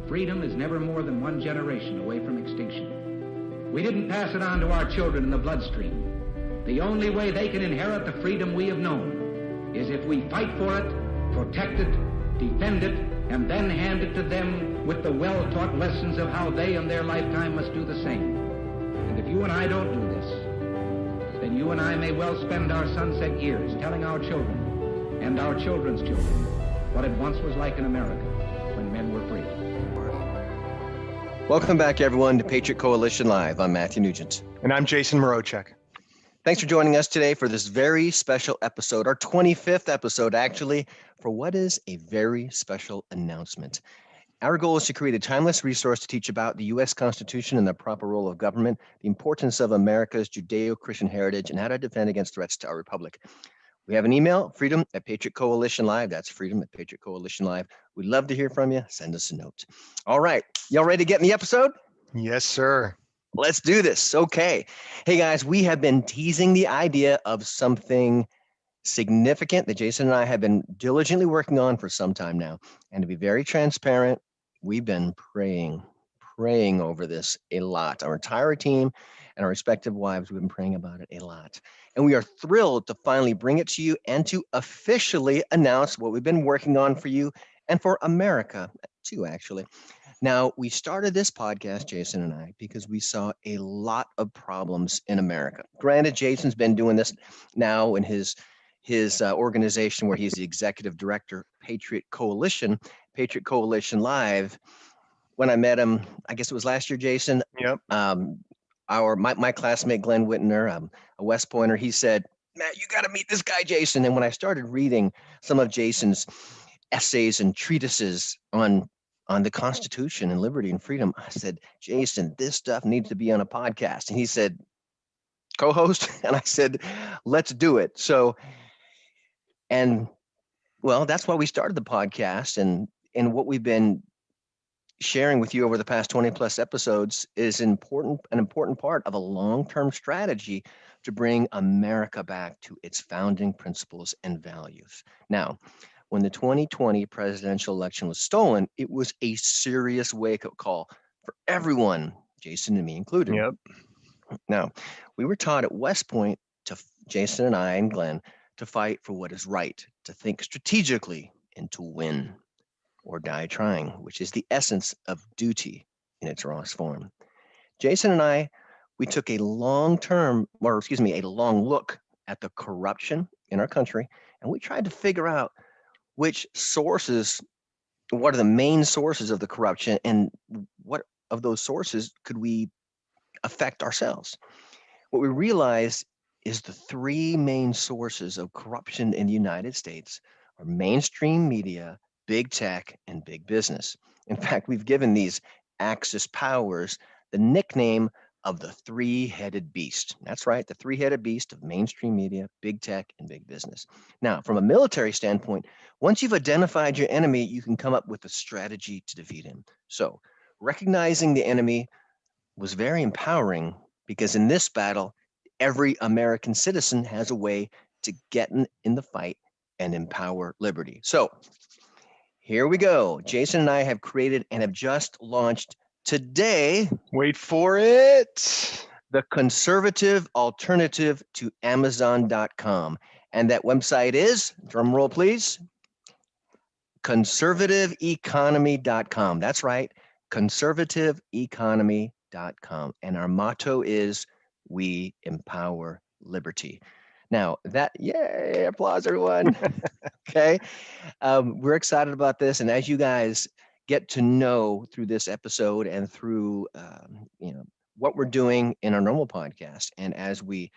freedom is never more than one generation away from extinction. We didn't pass it on to our children in the bloodstream. The only way they can inherit the freedom we have known is if we fight for it, protect it, defend it, and then hand it to them with the well-taught lessons of how they in their lifetime must do the same. And if you and I don't do this, then you and I may well spend our sunset years telling our children and our children's children what it once was like in America when men were free. Welcome back, everyone, to Patriot Coalition Live. I'm Matthew Nugent. And I'm Jason Morochek. Thanks for joining us today for this very special episode, our 25th episode, actually, for what is a very special announcement. Our goal is to create a timeless resource to teach about the U.S. Constitution and the proper role of government, the importance of America's Judeo-Christian heritage, and how to defend against threats to our republic. We have an email, freedom@Patriot Coalition Live. That's freedom@Patriot Coalition Live. We'd love to hear from you. Send us a note. All right. Y'all ready to get in the episode? Yes, sir. Let's do this. Okay. Hey, guys, we have been teasing the idea of something significant that Jason and I have been diligently working on for some time now. And to be very transparent, we've been praying over this a lot. Our entire team and our respective wives, we've been praying about it a lot. And we are thrilled to finally bring it to you and to officially announce what we've been working on for you and for America too, actually. Now, we started this podcast, Jason and I, because we saw a lot of problems in America. Granted, Jason's been doing this now in his organization where he's the executive director, Patriot Coalition Live. When I met him, I guess it was last year, Jason. Yep. My classmate, Glenn Whitner, a West Pointer, he said, Matt, you got to meet this guy, Jason. And when I started reading some of Jason's essays and treatises on the Constitution and liberty and freedom, I said, Jason, this stuff needs to be on a podcast. And he said, co-host. And I said, let's do it. So, and well, that's why we started the podcast. And what we've been sharing with you over the past 20 plus episodes is an important part of a long-term strategy to bring America back to its founding principles and values. Now, when the 2020 presidential election was stolen, it was a serious wake-up call for everyone, Jason and me included. Yep. Now, we were taught at West Point, Jason and I and Glenn, to fight for what is right, to think strategically, and to win or die trying, which is the essence of duty in its rawest form. Jason and I, we took a long look at the corruption in our country, and we tried to figure out what are the main sources of the corruption, and what of those sources could we affect ourselves? What we realized is the three main sources of corruption in the United States are mainstream media, big tech, and big business. In fact, we've given these Axis powers the nickname of the three-headed beast. That's right, the three-headed beast of mainstream media, big tech, and big business. Now, from a military standpoint, once you've identified your enemy, you can come up with a strategy to defeat him. So, recognizing the enemy was very empowering because in this battle, every American citizen has a way to get in the fight and empower liberty. So, here we go. Jason and I have created and have just launched today. Wait for it. The conservative alternative to Amazon.com. And that website is, drum roll please, conservativeeconomy.com. That's right, conservativeeconomy.com. And our motto is, we empower liberty. Now yay, applause everyone. Okay. We're excited about this. And as you guys get to know through this episode and through, what we're doing in our normal podcast, and as we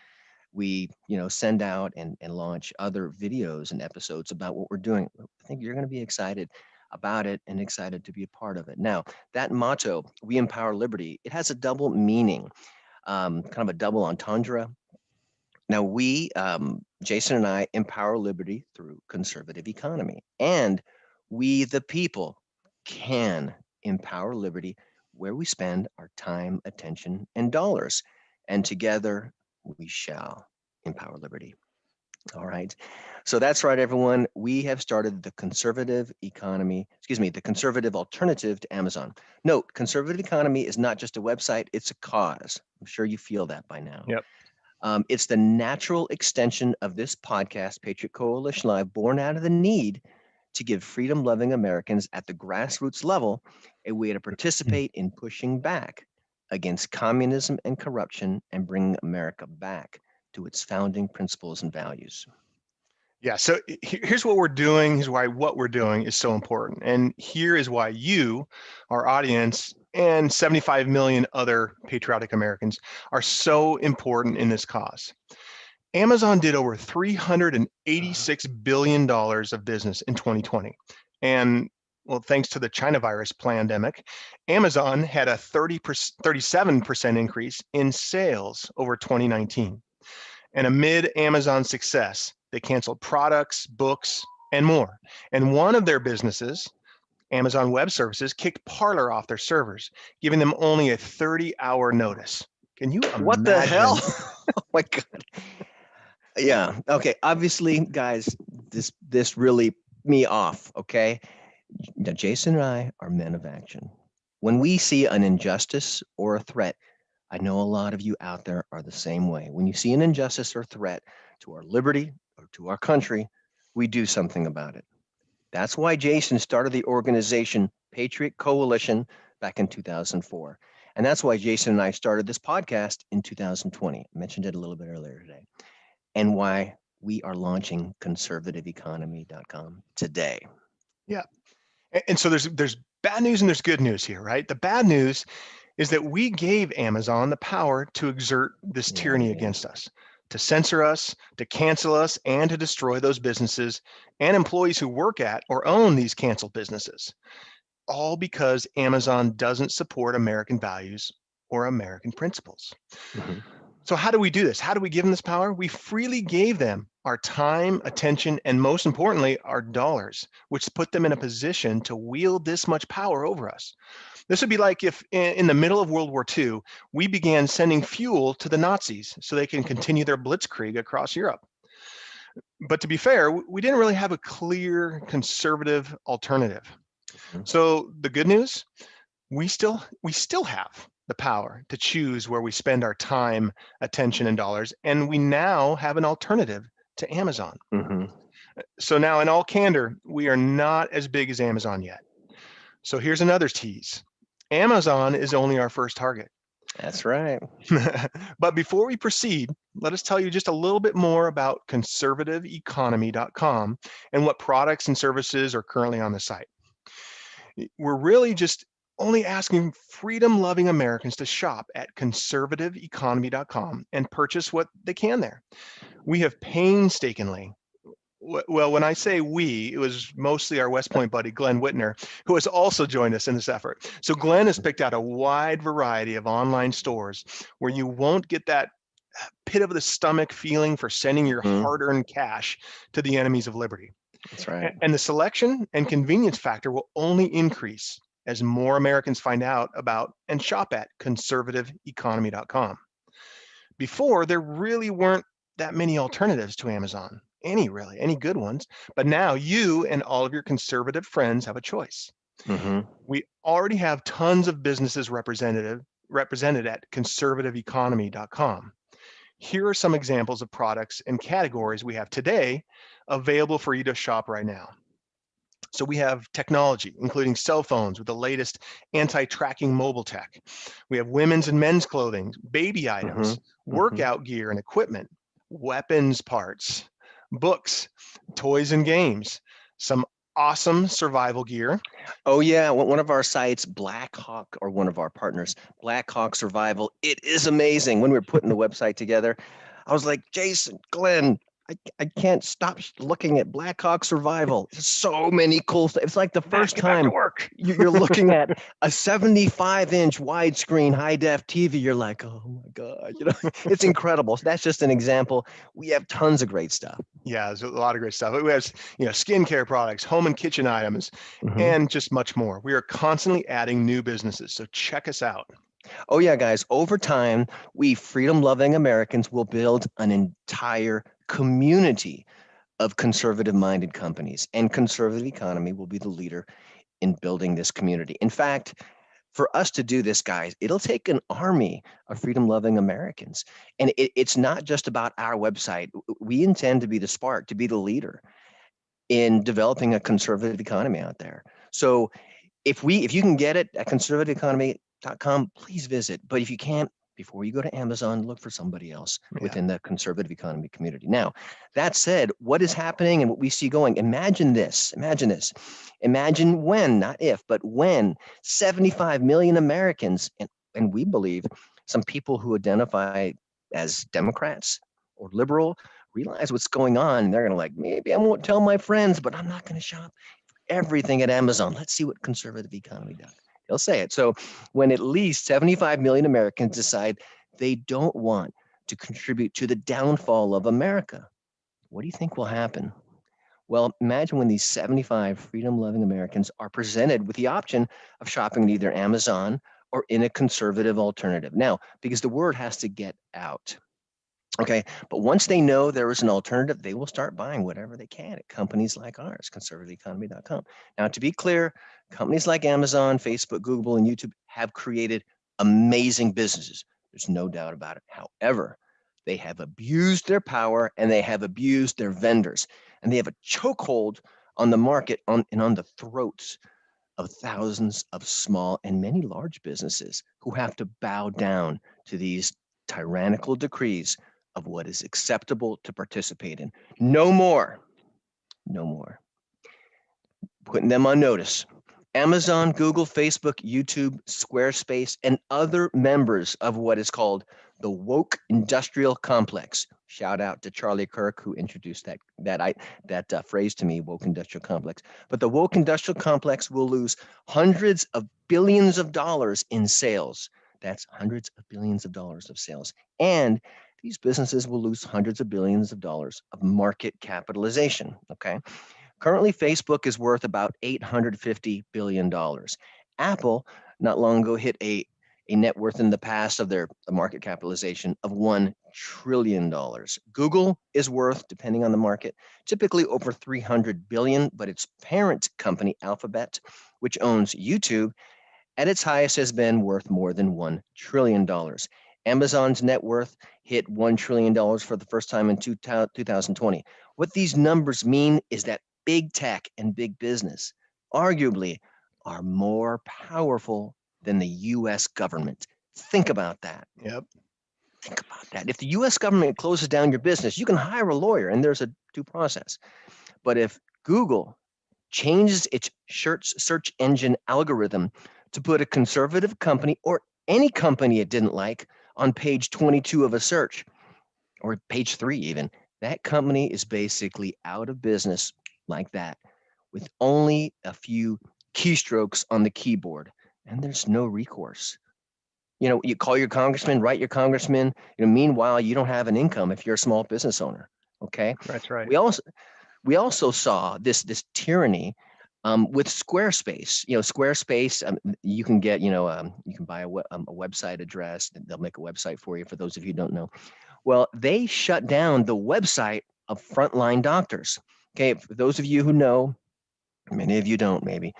send out and launch other videos and episodes about what we're doing, I think you're going to be excited about it and excited to be a part of it. Now, that motto, we empower liberty, it has a double meaning, kind of a double entendre. Now, we, Jason and I, empower liberty through conservative economy. And we, the people, can empower liberty where we spend our time, attention, and dollars. And together, we shall empower liberty. All right. So that's right, everyone. We have started the conservative alternative to Amazon. Note, conservative economy is not just a website, it's a cause. I'm sure you feel that by now. Yep. It's the natural extension of this podcast, Patriot Coalition Live, born out of the need to give freedom-loving Americans at the grassroots level a way to participate in pushing back against communism and corruption and bringing America back to its founding principles and values. Yeah. So here's what we're doing. Here's why what we're doing is so important. And here is why you, our audience, and 75 million other patriotic Americans are so important in this cause. Amazon did over $386 billion of business in 2020. And well, thanks to the China virus pandemic, Amazon had a 37% increase in sales over 2019. And amid Amazon's success, they canceled products, books, and more. And one of their businesses, Amazon Web Services, kicked Parler off their servers, giving them only a 30-hour notice. Can you imagine? What the hell? Oh my God. Yeah. Okay. Obviously, guys, this really me off. Okay. Now, Jason and I are men of action. When we see an injustice or a threat, I know a lot of you out there are the same way. When you see an injustice or threat to our liberty or to our country, we do something about it. That's why Jason started the organization Patriot Coalition back in 2004. And that's why Jason and I started this podcast in 2020. I mentioned it a little bit earlier today. And why we are launching conservativeeconomy.com today. Yeah. And so there's bad news and there's good news here, right? The bad news is that we gave Amazon the power to exert this tyranny against us, to censor us, to cancel us, and to destroy those businesses and employees who work at or own these canceled businesses, all because Amazon doesn't support American values or American principles. Mm-hmm. So how do we do this? How do we give them this power? We freely gave them our time, attention, and most importantly, our dollars, which put them in a position to wield this much power over us. This would be like if in the middle of World War II, we began sending fuel to the Nazis so they can continue their blitzkrieg across Europe. But to be fair, we didn't really have a clear conservative alternative. Mm-hmm. So the good news, we still have the power to choose where we spend our time, attention, and dollars, and we now have an alternative to Amazon. Mm-hmm. So now, in all candor, we are not as big as Amazon yet. So here's another tease. Amazon is only our first target. That's right. But before we proceed, let us tell you just a little bit more about conservativeeconomy.com and what products and services are currently on the site. We're really just only asking freedom-loving Americans to shop at conservativeeconomy.com and purchase what they can there. We have painstakingly, well, when I say we, it was mostly our West Point buddy, Glenn Whitner, who has also joined us in this effort. So Glenn has picked out a wide variety of online stores where you won't get that pit of the stomach feeling for sending your hard-earned cash to the enemies of liberty. That's right. And the selection and convenience factor will only increase as more Americans find out about and shop at conservativeeconomy.com. Before, there really weren't that many alternatives to Amazon, any good ones, but now you and all of your conservative friends have a choice. Mm-hmm. We already have tons of businesses represented at conservativeeconomy.com. Here are some examples of products and categories we have today available for you to shop right now. So we have technology, including cell phones with the latest anti-tracking mobile tech. We have women's and men's clothing, baby items, workout gear and equipment, weapons parts, books, toys and games, some awesome survival gear. Oh yeah, one of our sites, Black Hawk, or one of our partners, Black Hawk Survival. It is amazing. When we were putting the website together, I was like, Jason, Glenn, I can't stop looking at Black Hawk Survival. There's so many cool stuff. It's like the first time you're looking at a 75-inch widescreen high-def TV. You're like, oh my God, it's incredible. So that's just an example. We have tons of great stuff. Yeah, there's a lot of great stuff. We have, skincare products, home and kitchen items, and just much more. We are constantly adding new businesses, so check us out. Oh yeah, guys, over time, we freedom-loving Americans will build an entire community of conservative-minded companies, and conservative economy will be the leader in building this community. In fact, for us to do this, guys, it'll take an army of freedom-loving Americans. And it's not just about our website. We intend to be the spark, to be the leader in developing a conservative economy out there. So if you can get it at conservativeeconomy.com, please visit. But if you can't, before you go to Amazon, look for somebody else within the conservative economy community. Now, that said, what is happening and what we see going, imagine this. Imagine when, not if, but when 75 million Americans, and we believe some people who identify as Democrats or liberal, realize what's going on. And they're going to like, maybe I won't tell my friends, but I'm not going to shop everything at Amazon. Let's see what conservative economy does. They'll say it. So when at least 75 million Americans decide they don't want to contribute to the downfall of America, what do you think will happen? Well, imagine when these 75 freedom-loving Americans are presented with the option of shopping at either Amazon or in a conservative alternative. Now, because the word has to get out. Okay, but once they know there is an alternative, they will start buying whatever they can at companies like ours, conservativeeconomy.com. Now, to be clear, companies like Amazon, Facebook, Google, and YouTube have created amazing businesses. There's no doubt about it. However, they have abused their power and they have abused their vendors, and they have a chokehold on the market and on the throats of thousands of small and many large businesses who have to bow down to these tyrannical decrees of what is acceptable to participate in. No more. Putting them on notice. Amazon, Google, Facebook, YouTube, Squarespace, and other members of what is called the woke industrial complex. Shout out to Charlie Kirk, who introduced that phrase to me, woke industrial complex. But the woke industrial complex will lose hundreds of billions of dollars in sales. That's hundreds of billions of dollars of sales. And these businesses will lose hundreds of billions of dollars of market capitalization. Okay. Currently, Facebook is worth about $850 billion. Apple, not long ago, hit a net worth in the past of their market capitalization of $1 trillion. Google is worth, depending on the market, typically over $300 billion, but its parent company, Alphabet, which owns YouTube, at its highest has been worth more than $1 trillion. Amazon's net worth hit $1 trillion for the first time in 2020. What these numbers mean is that big tech and big business arguably are more powerful than the U.S. government. Think about that. Yep. Think about that. If the U.S. government closes down your business, you can hire a lawyer and there's a due process. But if Google changes its search engine algorithm to put a conservative company or any company it didn't like on page 22 of a search, or page 3 even, that company is basically out of business like that, with only a few keystrokes on the keyboard, and there's no recourse. You call your congressman, write your congressman. Meanwhile, you don't have an income if you're a small business owner. Okay, That's right. We also saw this tyranny with Squarespace. Squarespace, you can get, you can buy a website address. They'll make a website for you. For those of you who don't know, well, they shut down the website of frontline doctors. Okay, for those of you who know, many of you don't maybe,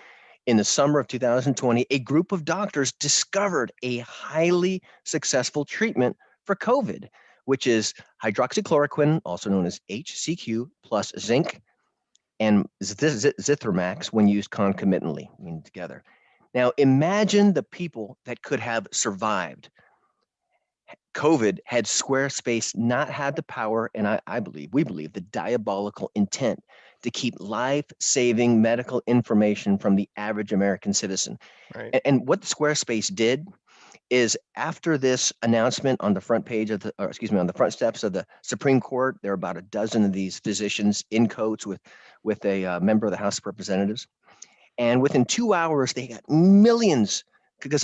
in the summer of 2020, a group of doctors discovered a highly successful treatment for COVID, which is hydroxychloroquine, also known as HCQ, plus zinc and Zithromax when used concomitantly, meaning together. Now, imagine the people that could have survived COVID had Squarespace not had the power, and we believe the diabolical intent to keep life-saving medical information from the average American citizen. Right. And what Squarespace did is, after this announcement on the front page of on the front steps of the Supreme Court, there are about a dozen of these physicians in coats with a member of the House of Representatives. And within 2 hours, they got millions, because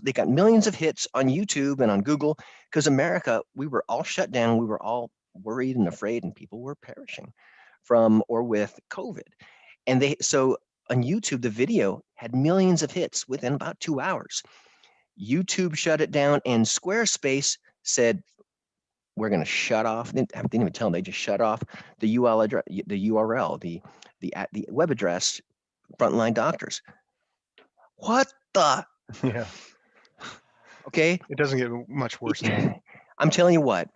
they got millions of hits on YouTube and on Google, because America, we were all shut down. We were all worried and afraid, and people were perishing from or with COVID. And so on YouTube, the video had millions of hits within about 2 hours. YouTube shut it down, and Squarespace said, we're going to shut off. Didn't even tell them. They just shut off the URL address, the URL, the web address. Frontline doctors. What the? Yeah. Okay. It doesn't get much worse than that. I'm telling you what.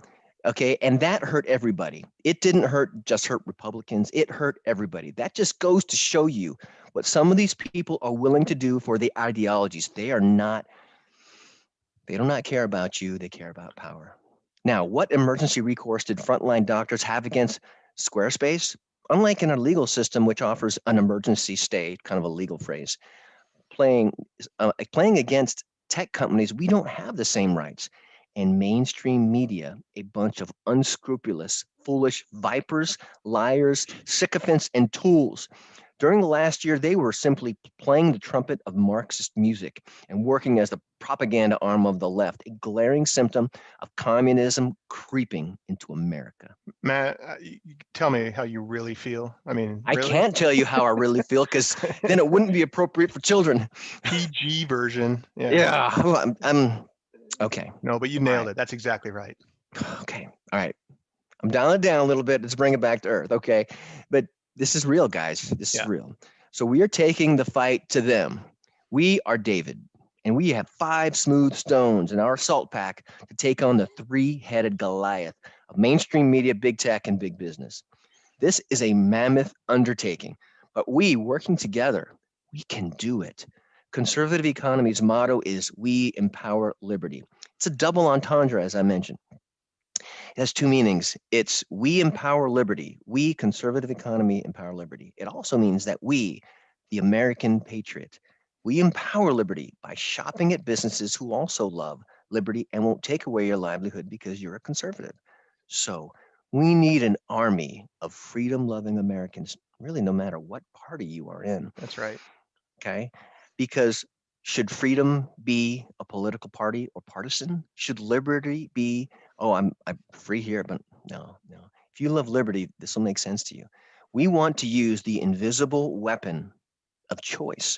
Okay. And that hurt everybody. It didn't just hurt Republicans. It hurt everybody. That just goes to show you what some of these people are willing to do for the ideologies. They do not care about you. They care about power. Now, what emergency recourse did frontline doctors have against Squarespace? Unlike in a legal system, which offers an emergency stay, kind of a legal phrase, playing against tech companies, we don't have the same rights. And mainstream media, a bunch of unscrupulous, foolish vipers, liars, sycophants, and tools. During the last year, they were simply playing the trumpet of Marxist music and working as the propaganda arm of the left, a glaring symptom of communism creeping into America. Matt, tell me how you really feel. I mean, I really? can't tell you how I really feel because then it wouldn't be appropriate for children. PG version. Yeah. Well, I'm okay. No, but you nailed it. That's exactly right. Okay. All right. I'm dialing it down a little bit. Let's bring it back to earth. Okay. But this is real, guys. This is real. So we are taking the fight to them. We are David, and we have 5 smooth stones in our assault pack to take on the 3-headed Goliath of mainstream media, big tech, and big business. This is a mammoth undertaking, but we, working together, we can do it. Conservative Economy's motto is "We empower liberty." It's a double entendre, as I mentioned. It has 2 meanings. It's we empower liberty. We, Conservative Economy, empower liberty. It also means that we, the American patriot, we empower liberty by shopping at businesses who also love liberty and won't take away your livelihood because you're a conservative. So we need an army of freedom-loving Americans, really no matter what party you are in. That's right. Okay? Because should freedom be a political party or partisan? Should liberty be, oh, I'm free here, but no. If you love liberty, this will make sense to you. We want to use the invisible weapon of choice.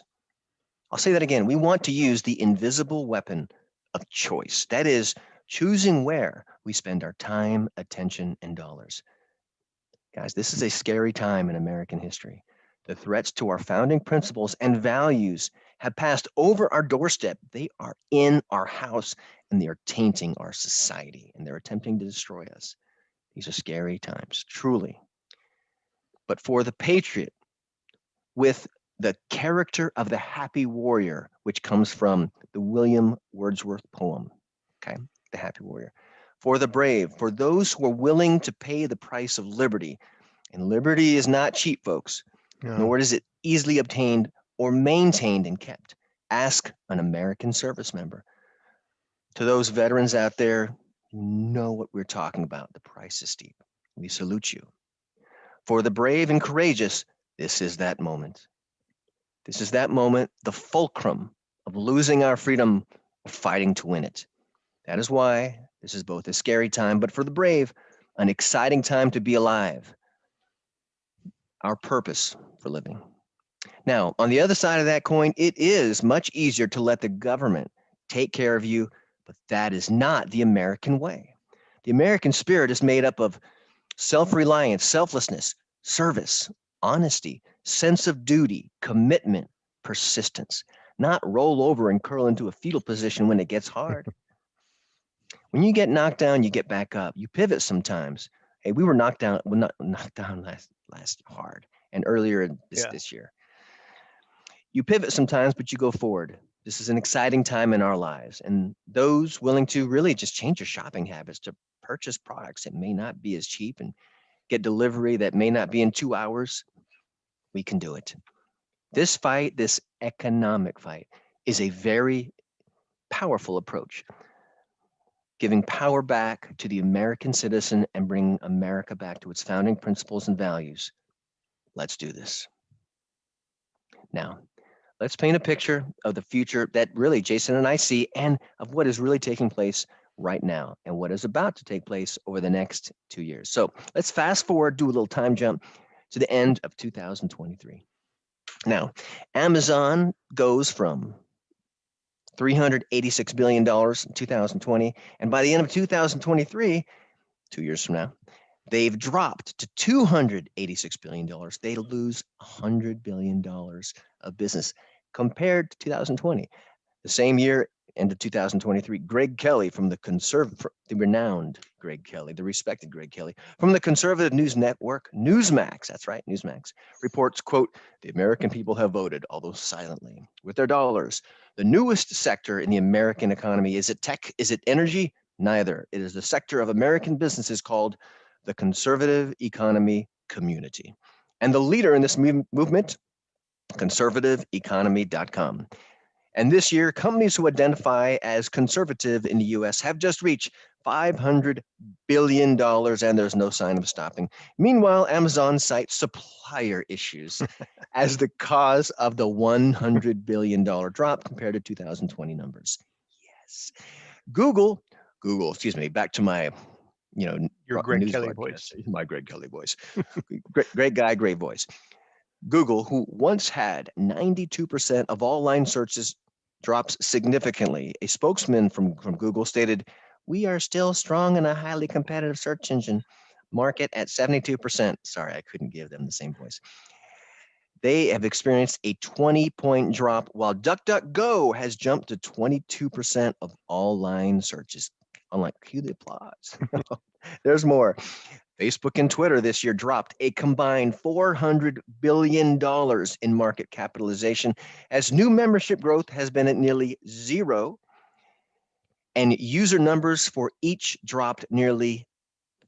I'll say that again. We want to use the invisible weapon of choice. That is, choosing where we spend our time, attention, and dollars. Guys, this is a scary time in American history. The threats to our founding principles and values have passed over our doorstep. They are in our house, and they are tainting our society, and they're attempting to destroy us. These are scary times, truly. But for the patriot, with the character of the happy warrior, which comes from the William Wordsworth poem, okay, the happy warrior. For the brave, for those who are willing to pay the price of liberty, and liberty is not cheap, folks. No. Nor is it easily obtained or maintained and kept. Ask an American service member. To those veterans out there, you know what we're talking about. The price is steep. We salute you. For the brave and courageous, this is that moment. This is that moment, the fulcrum of losing our freedom or fighting to win it. That is why this is both a scary time, but for the brave, an exciting time to be alive. Our purpose for living. Now, on the other side of that coin, it is much easier to let the government take care of you, but that is not the American way. The American spirit is made up of self-reliance, selflessness, service, honesty, sense of duty, commitment, persistence, not roll over and curl into a fetal position when it gets hard. When you get knocked down, you get back up. You pivot sometimes. Hey, we were knocked down, well, not knocked down last hard and earlier this year. You pivot sometimes, but you go forward. This is an exciting time in our lives. And those willing to really just change your shopping habits to purchase products that may not be as cheap and get delivery that may not be in 2 hours, we can do it. This fight, this economic fight, is a very powerful approach, giving power back to the American citizen and bringing America back to its founding principles and values. Let's do this. Now, let's paint a picture of the future that really Jason and I see and of what is really taking place right now and what is about to take place over the next 2 years. So let's fast forward, do a little time jump to the end of 2023. Now, Amazon goes from $386 billion in 2020, and by the end of 2023, 2 years from now, they've dropped to $286 billion. They lose $100 billion of business compared to 2020. The same year, end of 2023, Greg Kelly from the renowned Greg Kelly, the respected Greg Kelly, from the conservative news network, Newsmax, that's right, Newsmax, reports, quote, the American people have voted, although silently, with their dollars. The newest sector in the American economy, is it tech? Is it energy? Neither. It is the sector of American businesses called the conservative economy community. And the leader in this movement, conservativeeconomy.com. And this year, companies who identify as conservative in the US have just reached $500 billion, and there's no sign of stopping. Meanwhile, Amazon cites supplier issues as the cause of the $100 billion drop compared to 2020 numbers. Yes. Google, excuse me, back to my, Your Greg Kelly voice. My Greg Kelly voice. Great guy, great voice. Google, who once had 92% of all line searches, drops significantly. A spokesman from Google stated, we are still strong in a highly competitive search engine market at 72%. Sorry, I couldn't give them the same voice. They have experienced a 20-point drop, while DuckDuckGo has jumped to 22% of all line searches. Unlike, cue the applause. There's more. Facebook and Twitter this year dropped a combined $400 billion in market capitalization, as new membership growth has been at nearly zero, and user numbers for each dropped nearly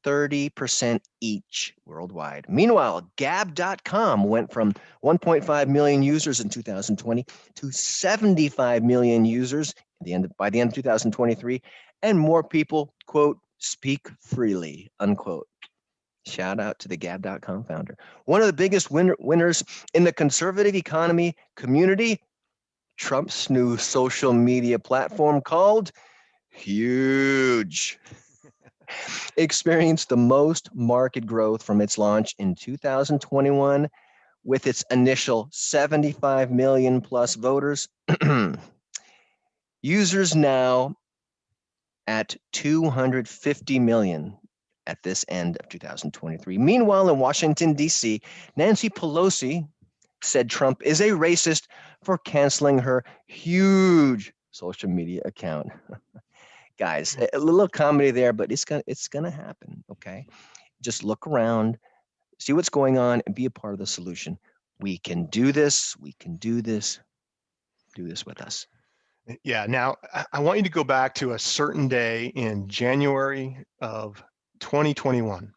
30% each worldwide. Meanwhile, Gab.com went from 1.5 million users in 2020 to 75 million users by the end of 2023, and more people, quote, speak freely, unquote. Shout out to the Gab.com founder. One of the biggest winners in the conservative economy community, Trump's new social media platform called Huge experienced the most market growth from its launch in 2021 with its initial 75 million plus voters. Users now at 250 million at this end of 2023. Meanwhile, in Washington, D.C., Nancy Pelosi said Trump is a racist for canceling her Huge social media account. Guys, a little comedy there, but it's gonna happen, okay? Just look around, see what's going on, and be a part of the solution. We can do this. We can do this. Do this with us. Yeah. Now, I want you to go back to a certain day in January of 2021.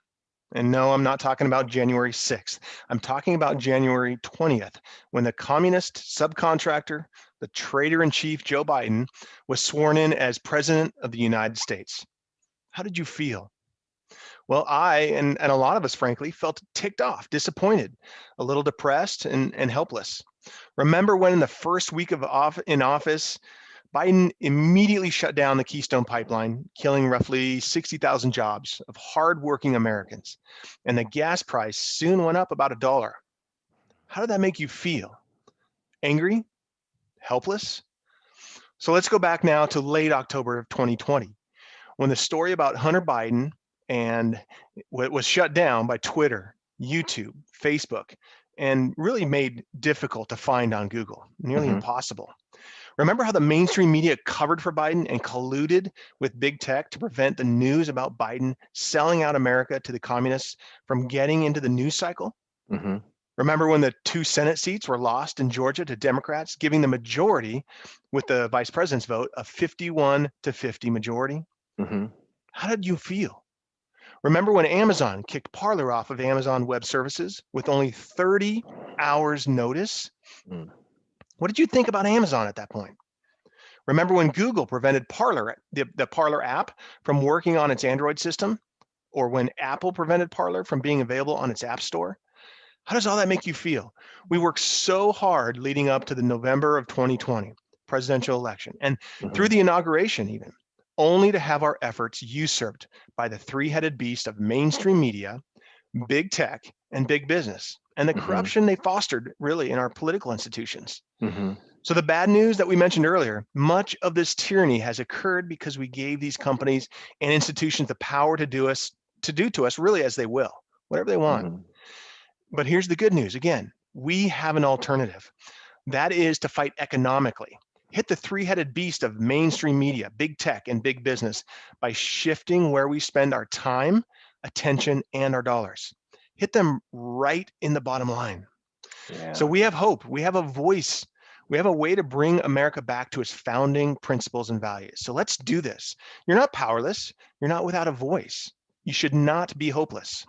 And no, I'm not talking about January 6th. I'm talking about January 20th, when the communist subcontractor, the traitor-in-chief Joe Biden, was sworn in as president of the United States. How did you feel? Well, I and a lot of us, frankly, felt ticked off, disappointed, a little depressed and helpless. Remember when in the first week in office, Biden immediately shut down the Keystone Pipeline, killing roughly 60,000 jobs of hardworking Americans. And the gas price soon went up about $1. How did that make you feel? Angry? Helpless? So let's go back now to late October of 2020, when the story about Hunter Biden and was shut down by Twitter, YouTube, Facebook, and really made difficult to find on Google, nearly impossible. Remember how the mainstream media covered for Biden and colluded with big tech to prevent the news about Biden selling out America to the communists from getting into the news cycle? Remember when the 2 Senate seats were lost in Georgia to Democrats, giving the majority with the vice president's vote a 51-50 majority? How did you feel? Remember when Amazon kicked Parler off of Amazon Web Services with only 30 hours notice? What did you think about Amazon at that point? Remember when Google prevented Parler, the Parler app, from working on its Android system? Or when Apple prevented Parler from being available on its App Store? How does all that make you feel? We worked so hard leading up to the November of 2020 presidential election and through the inauguration even, only to have our efforts usurped by the three-headed beast of mainstream media, big tech, and big business, and the corruption they fostered really in our political institutions. So the bad news that we mentioned earlier, much of this tyranny has occurred because we gave these companies and institutions the power to do us to do to us really as they will, whatever they want. Mhm. But here's the good news. Again, we have an alternative. That is to fight economically. Hit the three-headed beast of mainstream media, big tech, and big business by shifting where we spend our time, attention, and our dollars. Hit them right in the bottom line. So Yeah. we have hope. We have a voice. We have a way to bring America back to its founding principles and values. So let's do this. You're not powerless. You're not without a voice. You should not be hopeless.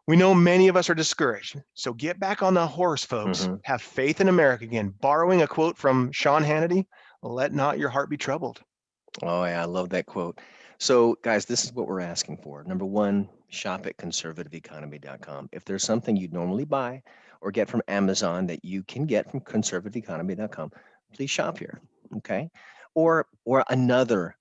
We know many of us are discouraged. So get back on the horse, folks. Mhm. Have faith in America again. Borrowing a quote from Sean Hannity, let not your heart be troubled. Oh, yeah, I love that quote. So, guys, this is what we're asking for. Number one, shop at conservativeeconomy.com. If there's something you'd normally buy or get from Amazon that you can get from conservativeeconomy.com, please shop here. Okay. Or another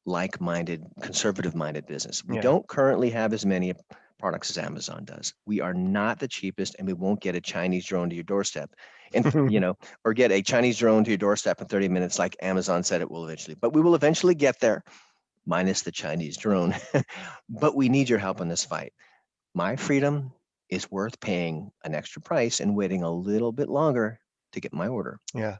like-minded, conservative-minded business. We Yeah. don't currently have as many products as Amazon does. We are not the cheapest, and we won't get a Chinese drone to your doorstep, and or get a Chinese drone to your doorstep in 30 minutes, like Amazon said it will eventually. But we will eventually get there, minus the Chinese drone. But we need your help in this fight. My freedom is worth paying an extra price and waiting a little bit longer to get my order. Yeah.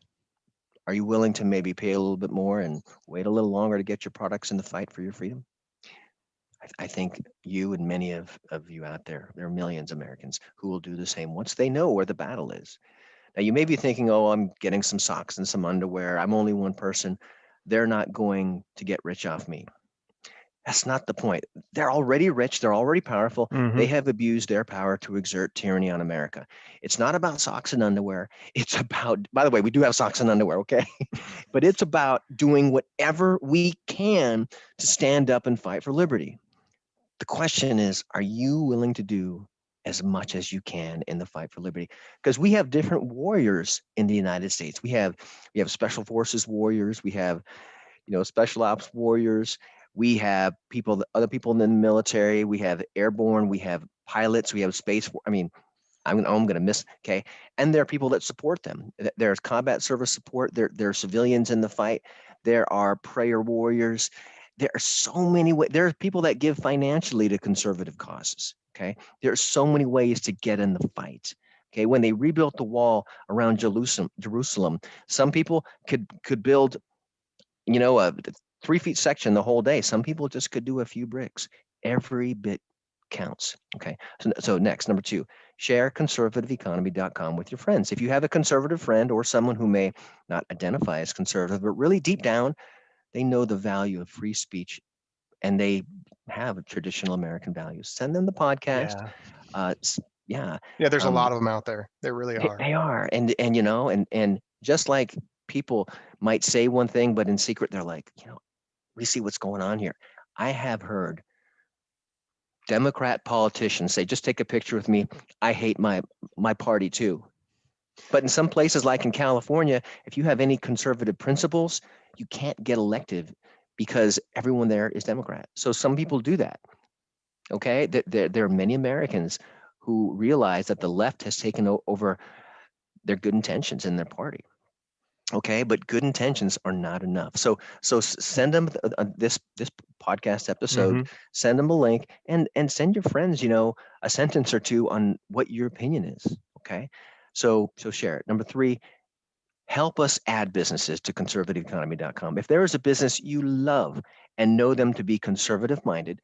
Are you willing to maybe pay a little bit more and wait a little longer to get your products in the fight for your freedom? I think you and many of you out there are millions of Americans who will do the same once they know where the battle is. Now, you may be thinking, oh, I'm getting some socks and some underwear. I'm only one person. They're not going to get rich off me. That's not the point. They're already rich. They're already powerful. Hmm. They have abused their power to exert tyranny on America. It's not about socks and underwear. It's about, by the way, we do have socks and underwear, okay? But it's about doing whatever we can to stand up and fight for liberty. The question is, are you willing to do as much as you can in the fight for liberty? Because we have different warriors in the United States. We have special forces warriors. We have special ops warriors. We have other people in the military. We have airborne. We have pilots. We have space. I mean, I'm going to miss. Okay, and there are people that support them. There's combat service support. There are civilians in the fight. There are prayer warriors. There are so many ways. There are people that give financially to conservative causes. Okay, there are so many ways to get in the fight. Okay, when they rebuilt the wall around Jerusalem, some people could build a 3 feet section the whole day. Some people just could do a few bricks. Every bit counts. Okay. So next, number two, share conservativeeconomy.com with your friends. If you have a conservative friend or someone who may not identify as conservative, but really deep down, they know the value of free speech and they have traditional American values. Send them the podcast. Yeah. Yeah. Yeah. There's a Um, lot of them out there. There really they, are. they are. And just like people might say one thing, but in secret, they're like, we see what's going on here. I have heard Democrat politicians say, just take a picture with me. I hate my party too. But in some places, like in California, if you have any conservative principles, you can't get elected because everyone there is Democrat. So some people do that. Okay. There are many Americans who realize that the left has taken over their good intentions in their party. Okay, but good intentions are not enough. So send them this podcast episode. Hmm. Send them a link and send your friends, a sentence or two on what your opinion is. Okay, so share it. Number three, help us add businesses to conservativeeconomy.com. If there is a business you love and know them to be conservative minded,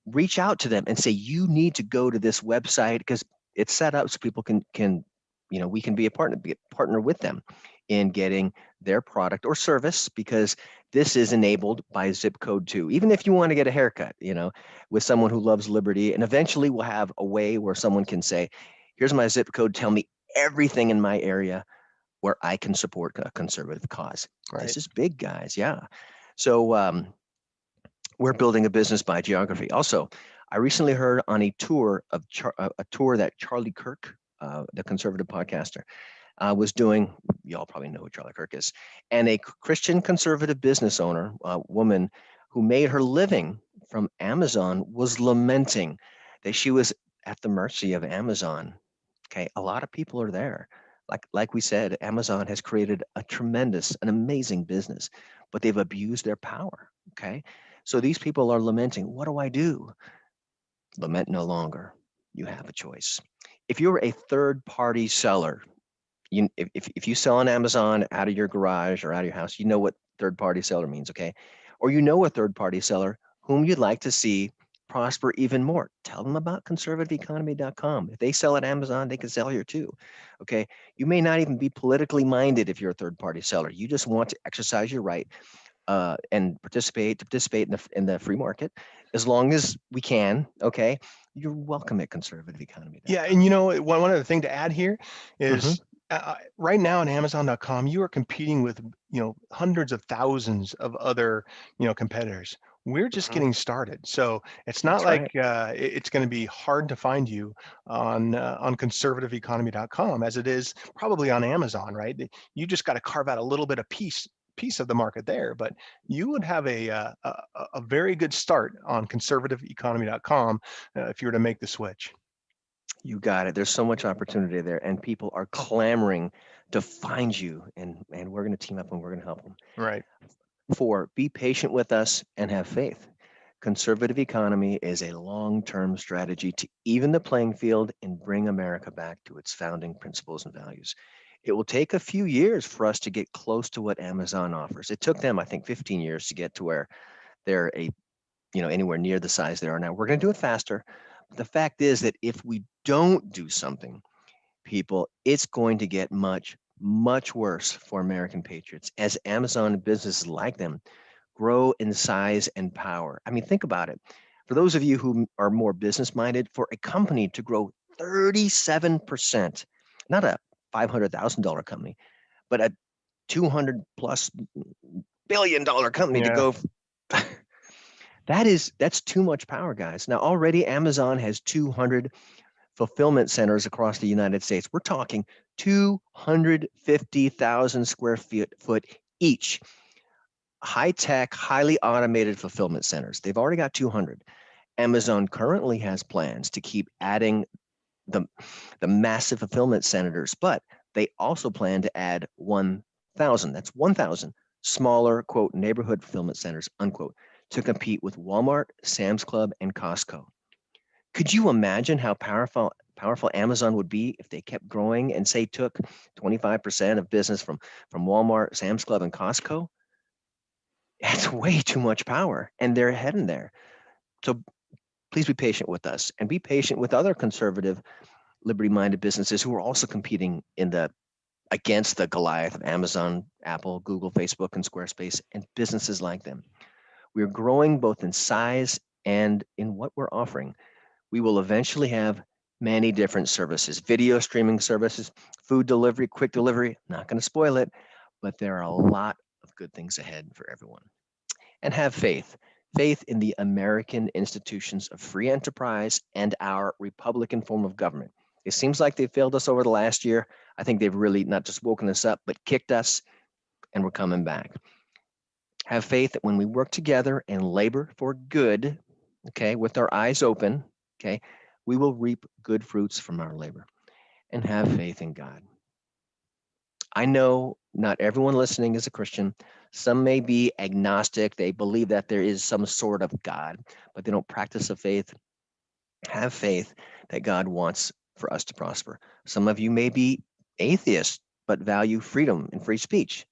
reach out to them and say you need to go to this website because it's set up so people can we can be a partner with them in getting their product or service, because this is enabled by zip code 2. Even if you want to get a haircut, with someone who loves liberty, and eventually we'll have a way where someone can say, here's my zip code, tell me everything in my area where I can support a conservative cause. Right. This is big, guys. Yeah. So we're building a business by geography. Also, I recently heard on a tour that Charlie Kirk, the conservative podcaster, was doing. Y'all probably know who Charlie Kirk is, and a Christian conservative business owner, woman who made her living from Amazon, was lamenting that she was at the mercy of Amazon. Okay, a lot of people are there. Like we said, Amazon has created an amazing business, but they've abused their power. Okay, so these people are lamenting, what do I do? Lament no longer. You have a choice. If you're a third-party seller, if you sell on Amazon out of your garage or out of your house, you know what third-party seller means, okay? Or you know a third-party seller whom you'd like to see prosper even more. Tell them about conservativeeconomy.com. If they sell at Amazon, they can sell here too. Okay. You may not even be politically minded if you're a third-party seller. You just want to exercise your right and participate in the free market as long as we can. Okay. You're welcome at conservativeeconomy.com. Yeah, and you know, one other thing to add here Mhm. is right now on Amazon.com, you are competing with hundreds of thousands of other competitors. We're just Mhm. getting started, so it's not That's like right. it's going to be hard to find you on conservativeeconomy.com as it is probably on Amazon, right? You just got to carve out a little bit of piece of the market there, but you would have a very good start on conservativeeconomy.com if you were to make the switch. You got it. There's so much opportunity there, and people are clamoring to find you, and we're going to team up and we're going to help them. Right. 4, be patient with us and have faith. Conservative economy is a long-term strategy to even the playing field and bring America back to its founding principles and values. It will take a few years for us to get close to what Amazon offers. It took them, I think, 15 years to get to where they're anywhere near the size they are now. We're going to do it faster. But the fact is that if we don't do something, people, it's going to get much, much worse for American patriots as Amazon and businesses like them grow in size and power. I mean, think about it. For those of you who are more business minded, for a company to grow 37%, not a $500,000 company, but a 200 plus $1 billion company to Yeah. go that's too much power, guys. Now already Amazon has 200 fulfillment centers across the United States. We're talking 250,000 square foot each. High-tech, highly automated fulfillment centers. They've already got 200. Amazon currently has plans to keep adding the massive fulfillment centers, but they also plan to add 1,000. That's 1,000 smaller, quote, neighborhood fulfillment centers, unquote, to compete with Walmart, Sam's Club, and Costco. Could you imagine how powerful Amazon would be if they kept growing and say took 25% of business from Walmart, Sam's Club, and Costco? That's way too much power, and they're heading there. So please be patient with us and be patient with other conservative, liberty-minded businesses who are also competing against the Goliath of Amazon, Apple, Google, Facebook, and Squarespace, and businesses like them. We're growing both in size and in what we're offering. We will eventually have many different services, video streaming services, food delivery, quick delivery. Not going to spoil it, but there are a lot of good things ahead for everyone. And have faith in the American institutions of free enterprise and our Republican form of government. It seems like they've failed us over the last year. I think they've really not just woken us up, but kicked us, and we're coming back. Have faith that when we work together and labor for good, okay, with our eyes open, okay, we will reap good fruits from our labor. And have faith in God. I know not everyone listening is a Christian. Some may be agnostic. They believe that there is some sort of God, but they don't practice a faith. Have faith that God wants for us to prosper. Some of you may be atheists, but value freedom and free speech.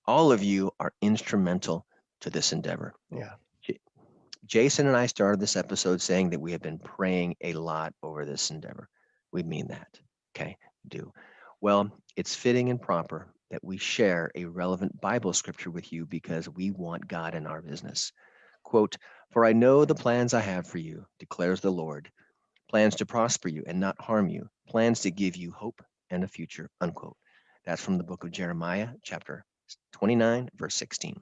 All of you are instrumental to this endeavor. Yeah. Jason and I started this episode saying that we have been praying a lot over this endeavor. We mean that. Okay, do. Well, it's fitting and proper that we share a relevant Bible scripture with you because we want God in our business. Quote, "For I know the plans I have for you, declares the Lord, plans to prosper you and not harm you, plans to give you hope and a future," unquote. That's from the book of Jeremiah, chapter 29, verse 16.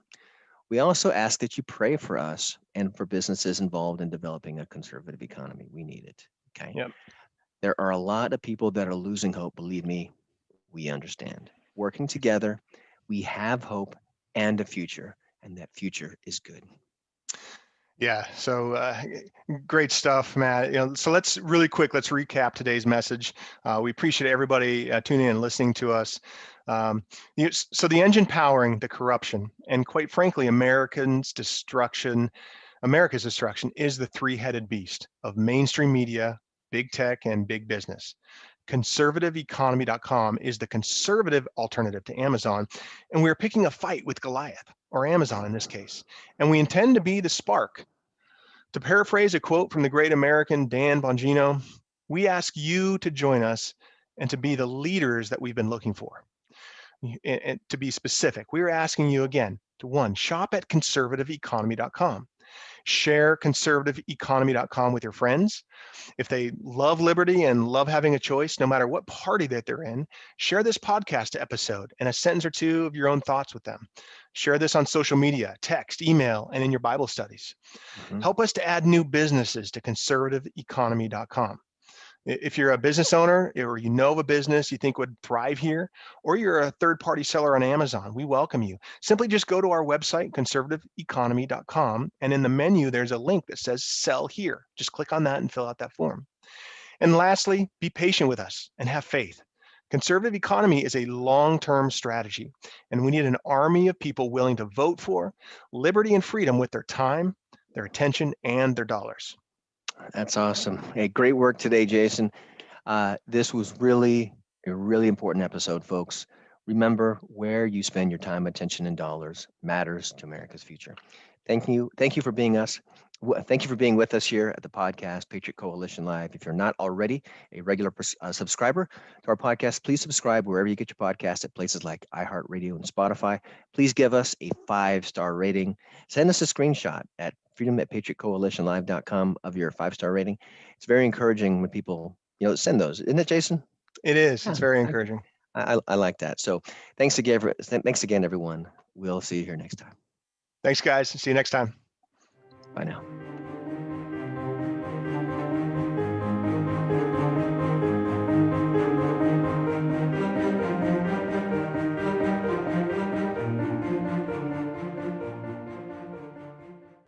We also ask that you pray for us and for businesses involved in developing a conservative economy. We need it. Okay. Yep. There are a lot of people that are losing hope. Believe me, we understand. Working together, we have hope and a future, and that future is good. Yeah. So great stuff, Matt. So let's really quick. Let's recap today's message. We appreciate everybody tuning in and listening to us. So the engine powering the corruption and, quite frankly, Americans' destruction America's destruction is the three-headed beast of mainstream media, big tech, and big business. Conservativeeconomy.com is the conservative alternative to Amazon, and we're picking a fight with Goliath, or Amazon in this case, and we intend to be the spark. To paraphrase a quote from the great American Dan Bongino, we ask you to join us and to be the leaders that we've been looking for. And to be specific, we are asking you again to, one, shop at conservativeeconomy.com. Share conservativeeconomy.com with your friends. If they love liberty and love having a choice, no matter what party that they're in, share this podcast episode and a sentence or two of your own thoughts with them. Share this on social media, text, email, and in your Bible studies. Help us to add new businesses to conservativeeconomy.com. If you're a business owner or you know of a business you think would thrive here, or you're a third-party seller on Amazon, we welcome you. Simply just go to our website, conservativeeconomy.com, and in the menu, there's a link that says Sell Here. Just click on that and fill out that form. And lastly, be patient with us and have faith. Conservative economy is a long-term strategy, and we need an army of people willing to vote for liberty and freedom with their time, their attention, and their dollars. That's awesome. Hey, great work today, Jason. This was really a really important episode, folks. Remember, where you spend your time, attention, and dollars matters to America's future. Thank you for being Thank you for being with us here at the podcast, Patriot Coalition Live. If you're not already a regular subscriber to our podcast, please subscribe wherever you get your podcast at places like iHeartRadio and Spotify. Please give us a 5-star rating. Send us a screenshot at freedom@patriotcoalitionlive.com of your 5-star rating. It's very encouraging when people, send those. Isn't it, Jason? It is. It's very encouraging. I like that. So thanks again, everyone. We'll see you here next time. Thanks, guys. See you next time. Bye now.